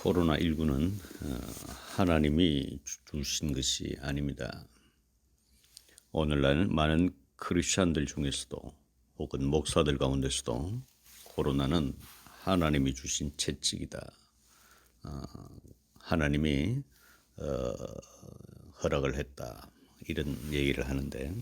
코로나19는 하나님이 주신 것이 아닙니다. 오늘날 많은 크리스천들 중에서도 혹은 목사들 가운데서도 코로나는 하나님이 주신 채찍이다. 하나님이 허락을 했다. 이런 얘기를 하는데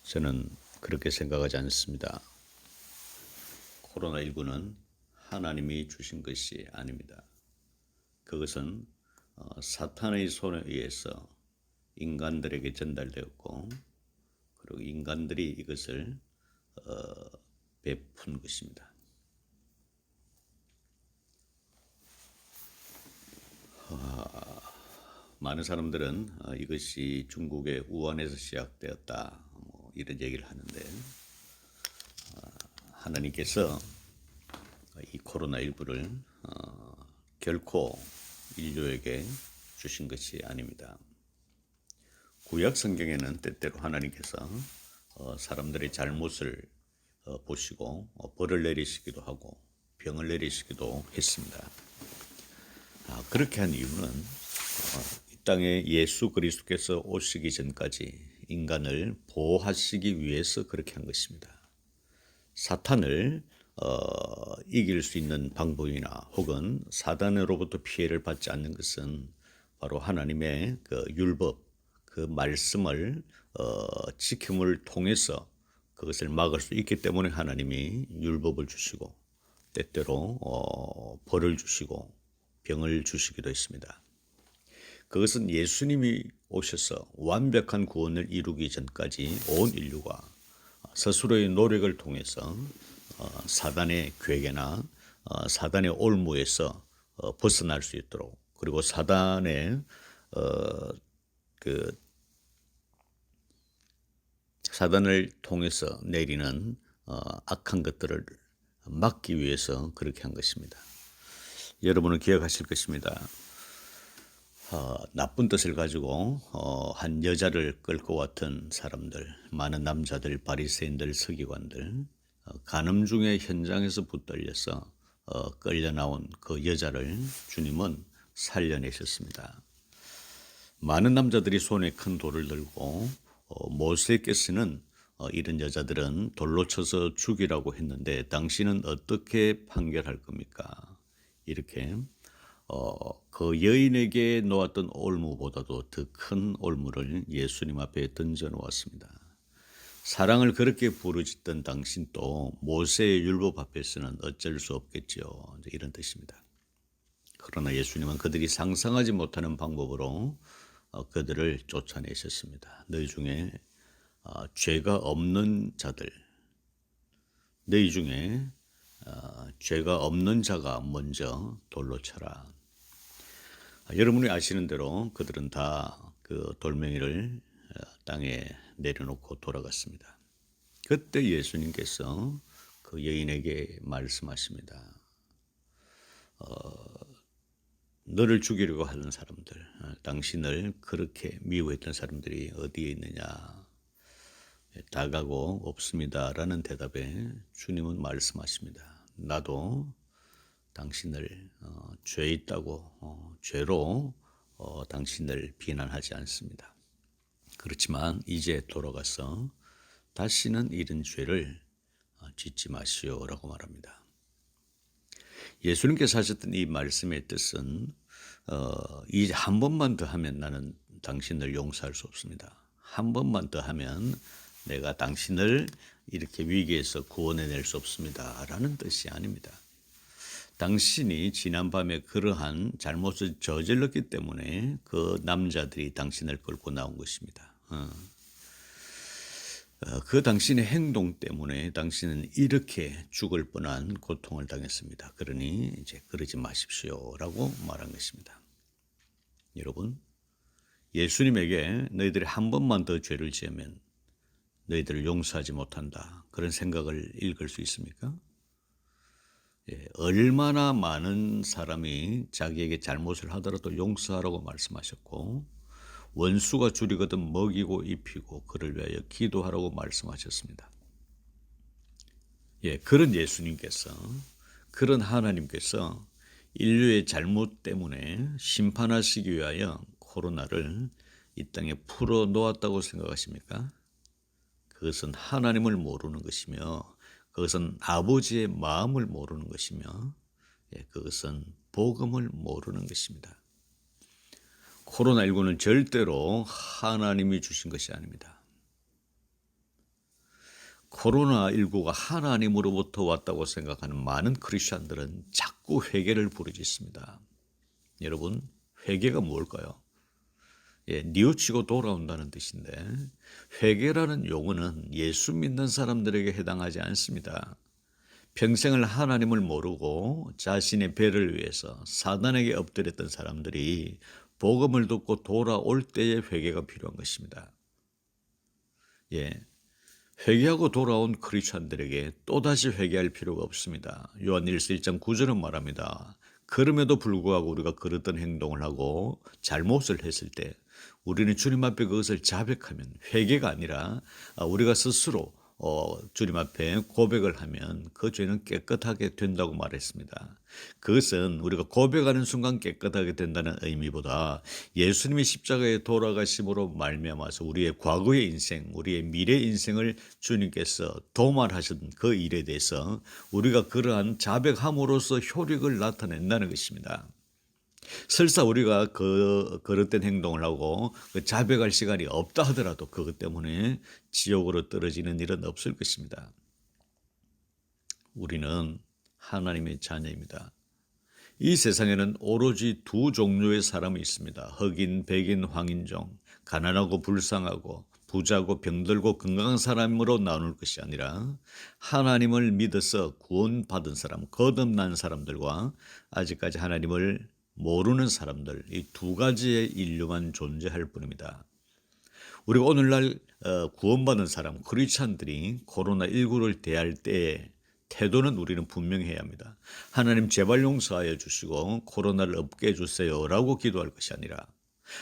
저는 그렇게 생각하지 않습니다. 코로나19는 하나님이 주신 것이 아닙니다. 그것은 사탄의 손에 의해서 인간들에게 전달되었고, 그리고 인간들이 이것을 베푼 것입니다. 많은 사람들은 이것이 중국의 우한에서 시작되었다, 이런 얘기를 하는데, 하나님께서 이 코로나19를 결코 인류에게 주신 것이 아닙니다. 구약 성경에는 때때로 하나님께서 사람들의 잘못을 보시고 벌을 내리시기도 하고 병을 내리시기도 했습니다. 그렇게 한 이유는 이 땅에 예수 그리스도께서 오시기 전까지 인간을 보호하시기 위해서 그렇게 한 것입니다. 사탄을 이길 수 있는 방법이나 혹은 사단으로부터 피해를 받지 않는 것은 바로 하나님의 그 율법, 그 말씀을 지킴을 통해서 그것을 막을 수 있기 때문에 하나님이 율법을 주시고 때때로 벌을 주시고 병을 주시기도 했습니다. 그것은 예수님이 오셔서 완벽한 구원을 이루기 전까지 온 인류가 스스로의 노력을 통해서 사단의 괴계나 사단의 올무에서 벗어날 수 있도록, 그리고 사단의 사단을 통해서 내리는 악한 것들을 막기 위해서 그렇게 한 것입니다. 여러분은 기억하실 것입니다. 나쁜 뜻을 가지고 한 여자를 끌고 왔던 사람들, 많은 남자들, 바리새인들, 서기관들, 간음 중에 현장에서 붙들려서 끌려 나온 그 여자를 주님은 살려내셨습니다. 많은 남자들이 손에 큰 돌을 들고 모세께서는 이런 여자들은 돌로 쳐서 죽이라고 했는데 당신은 어떻게 판결할 겁니까? 이렇게 그 여인에게 놓았던 올무보다도 더 큰 올무를 예수님 앞에 던져 놓았습니다. 사랑을 그렇게 부르짖던 당신 또 모세의 율법 앞에서는 어쩔 수 없겠죠. 이런 뜻입니다. 그러나 예수님은 그들이 상상하지 못하는 방법으로 그들을 쫓아내셨습니다. 너희 중에 죄가 없는 자들, 너희 중에 죄가 없는 자가 먼저 돌로 쳐라. 여러분이 아시는 대로 그들은 다 그 돌멩이를 땅에 내려놓고 돌아갔습니다. 그때 예수님께서 그 여인에게 말씀하십니다. 너를 죽이려고 하는 사람들, 당신을 그렇게 미워했던 사람들이 어디에 있느냐? 다가고 없습니다. 라는 대답에 주님은 말씀하십니다. 나도 당신을 죄 있다고 죄로 당신을 비난하지 않습니다. 그렇지만 이제 돌아가서 다시는 이런 죄를 짓지 마시오라고 말합니다. 예수님께서 하셨던 이 말씀의 뜻은 이제 한 번만 더 하면 나는 당신을 용서할 수 없습니다. 한 번만 더 하면 내가 당신을 이렇게 위기에서 구원해낼 수 없습니다. 라는 뜻이 아닙니다. 당신이 지난밤에 그러한 잘못을 저질렀기 때문에 그 남자들이 당신을 끌고 나온 것입니다. 그 당신의 행동 때문에 당신은 이렇게 죽을 뻔한 고통을 당했습니다. 그러니 이제 그러지 마십시오라고 말한 것입니다. 여러분, 예수님에게 너희들이 한 번만 더 죄를 지으면 너희들을 용서하지 못한다, 그런 생각을 읽을 수 있습니까? 얼마나 많은 사람이 자기에게 잘못을 하더라도 용서하라고 말씀하셨고, 원수가 줄이거든 먹이고 입히고 그를 위하여 기도하라고 말씀하셨습니다. 그런 예수님께서, 그런 하나님께서 인류의 잘못 때문에 심판하시기 위하여 코로나를 이 땅에 풀어 놓았다고 생각하십니까? 그것은 하나님을 모르는 것이며 그것은 아버지의 마음을 모르는 것이며 그것은 복음을 모르는 것입니다. 코로나19는 절대로 하나님이 주신 것이 아닙니다. 코로나19가 하나님으로부터 왔다고 생각하는 많은 크리스천들은 자꾸 회개를 부르짖습니다. 여러분, 회개가 무엇일까요? 뉘우치고 돌아온다는 뜻인데 회개라는 용어는 예수 믿는 사람들에게 해당하지 않습니다. 평생을 하나님을 모르고 자신의 배를 위해서 사단에게 엎드렸던 사람들이 복음을 듣고 돌아올 때에 회개가 필요한 것입니다. 회개하고 돌아온 크리스천들에게 또다시 회개할 필요가 없습니다. 요한일서 1장 9절은 말합니다. 그럼에도 불구하고 우리가 그랬던 행동을 하고 잘못을 했을 때 우리는 주님 앞에 그것을 자백하면 회개가 아니라 우리가 스스로 주님 앞에 고백을 하면 그 죄는 깨끗하게 된다고 말했습니다. 그것은 우리가 고백하는 순간 깨끗하게 된다는 의미보다 예수님이 십자가에 돌아가심으로 말미암아서 우리의 과거의 인생, 우리의 미래 인생을 주님께서 도말하신 그 일에 대해서 우리가 그러한 자백함으로써 효력을 나타낸다는 것입니다. 설사 우리가 그릇된 행동을 하고 자백할 시간이 없다 하더라도 그것 때문에 지옥으로 떨어지는 일은 없을 것입니다. 우리는 하나님의 자녀입니다. 이 세상에는 오로지 두 종류의 사람이 있습니다. 흑인, 백인, 황인종, 가난하고 불쌍하고 부자고 병들고 건강한 사람으로 나눌 것이 아니라 하나님을 믿어서 구원받은 사람, 거듭난 사람들과 아직까지 하나님을 모르는 사람들, 이 두 가지의 인류만 존재할 뿐입니다. 우리가 오늘날 구원받은 사람, 크리스찬들이 코로나19를 대할 때의 태도는 우리는 분명히 해야 합니다. 하나님 제발 용서하여 주시고 코로나를 없게 해주세요 라고 기도할 것이 아니라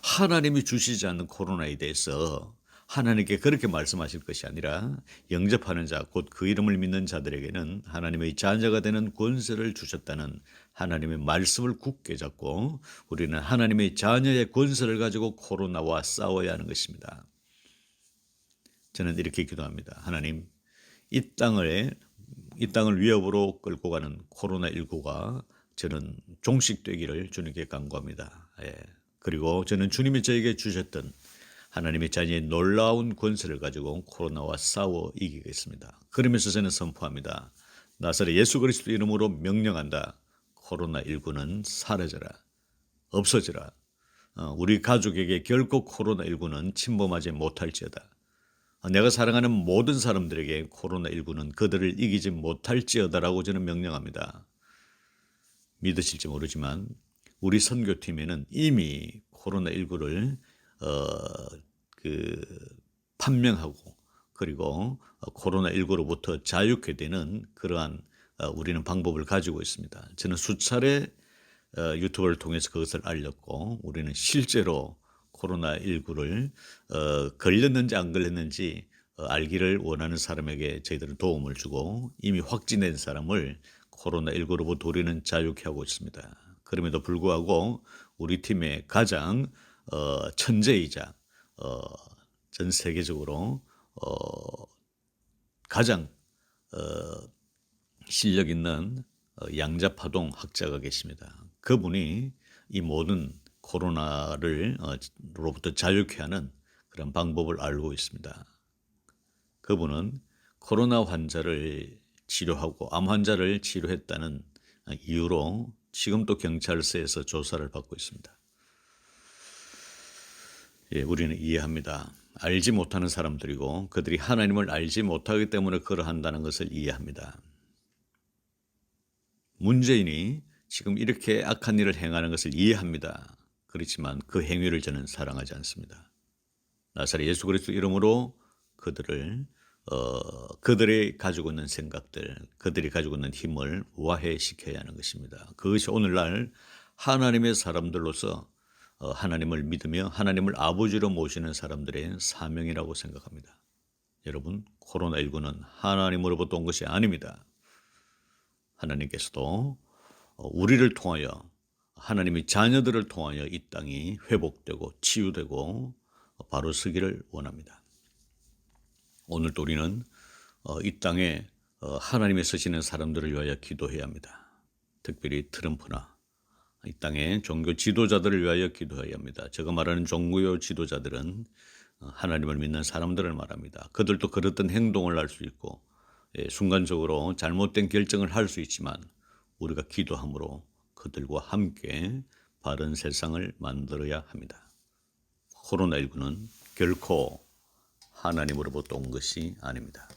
하나님이 주시지 않는 코로나에 대해서 하나님께 그렇게 말씀하실 것이 아니라 영접하는 자, 곧 그 이름을 믿는 자들에게는 하나님의 자녀가 되는 권세를 주셨다는 하나님의 말씀을 굳게 잡고 우리는 하나님의 자녀의 권세를 가지고 코로나와 싸워야 하는 것입니다. 저는 이렇게 기도합니다. 하나님, 이 땅을 위협으로 끌고 가는 코로나19가 저는 종식되기를 주님께 간구합니다. 그리고 저는 주님이 저에게 주셨던 하나님의 자녀의 놀라운 권세를 가지고 코로나와 싸워 이기겠습니다. 그러면서 저는 선포합니다. 나사렛 예수 그리스도 이름으로 명령한다. 코로나19는 사라져라. 없어져라. 우리 가족에게 결코 코로나19는 침범하지 못할지어다. 내가 사랑하는 모든 사람들에게 코로나19는 그들을 이기지 못할지어다라고 저는 명령합니다. 믿으실지 모르지만 우리 선교팀에는 이미 코로나19를 판명하고 그리고 코로나19로부터 자유케 되는 그러한 우리는 방법을 가지고 있습니다. 저는 수차례 유튜브를 통해서 그것을 알렸고 우리는 실제로 코로나19를 걸렸는지 안 걸렸는지 알기를 원하는 사람에게 저희들은 도움을 주고 이미 확진된 사람을 코로나19로부터 우리는 자유케 하고 있습니다. 그럼에도 불구하고 우리 팀의 가장 천재이자 전 세계적으로 가장 실력 있는 양자파동 학자가 계십니다. 그분이 이 모든 코로나로부터 자유케 하는 그런 방법을 알고 있습니다. 그분은 코로나 환자를 치료하고 암 환자를 치료했다는 이유로 지금도 경찰서에서 조사를 받고 있습니다. 우리는 이해합니다. 알지 못하는 사람들이고 그들이 하나님을 알지 못하기 때문에 그러한다는 것을 이해합니다. 문재인이 지금 이렇게 악한 일을 행하는 것을 이해합니다. 그렇지만 그 행위를 저는 사랑하지 않습니다. 나사렛 예수 그리스도 이름으로 그들이 가지고 있는 생각들, 그들이 가지고 있는 힘을 와해시켜야 하는 것입니다. 그것이 오늘날 하나님의 사람들로서 하나님을 믿으며 하나님을 아버지로 모시는 사람들의 사명이라고 생각합니다. 여러분, 코로나19는 하나님으로부터 온 것이 아닙니다. 하나님께서도 우리를 통하여 하나님의 자녀들을 통하여 이 땅이 회복되고 치유되고 바로 서기를 원합니다. 오늘도 우리는 이 땅에 하나님의 쓰시는 사람들을 위하여 기도해야 합니다. 특별히 트럼프나 이 땅의 종교 지도자들을 위하여 기도해야 합니다. 제가 말하는 종교 지도자들은 하나님을 믿는 사람들을 말합니다. 그들도 그렇던 행동을 할 수 있고 순간적으로 잘못된 결정을 할 수 있지만 우리가 기도함으로 그들과 함께 바른 세상을 만들어야 합니다. 코로나19는 결코 하나님으로부터 온 것이 아닙니다.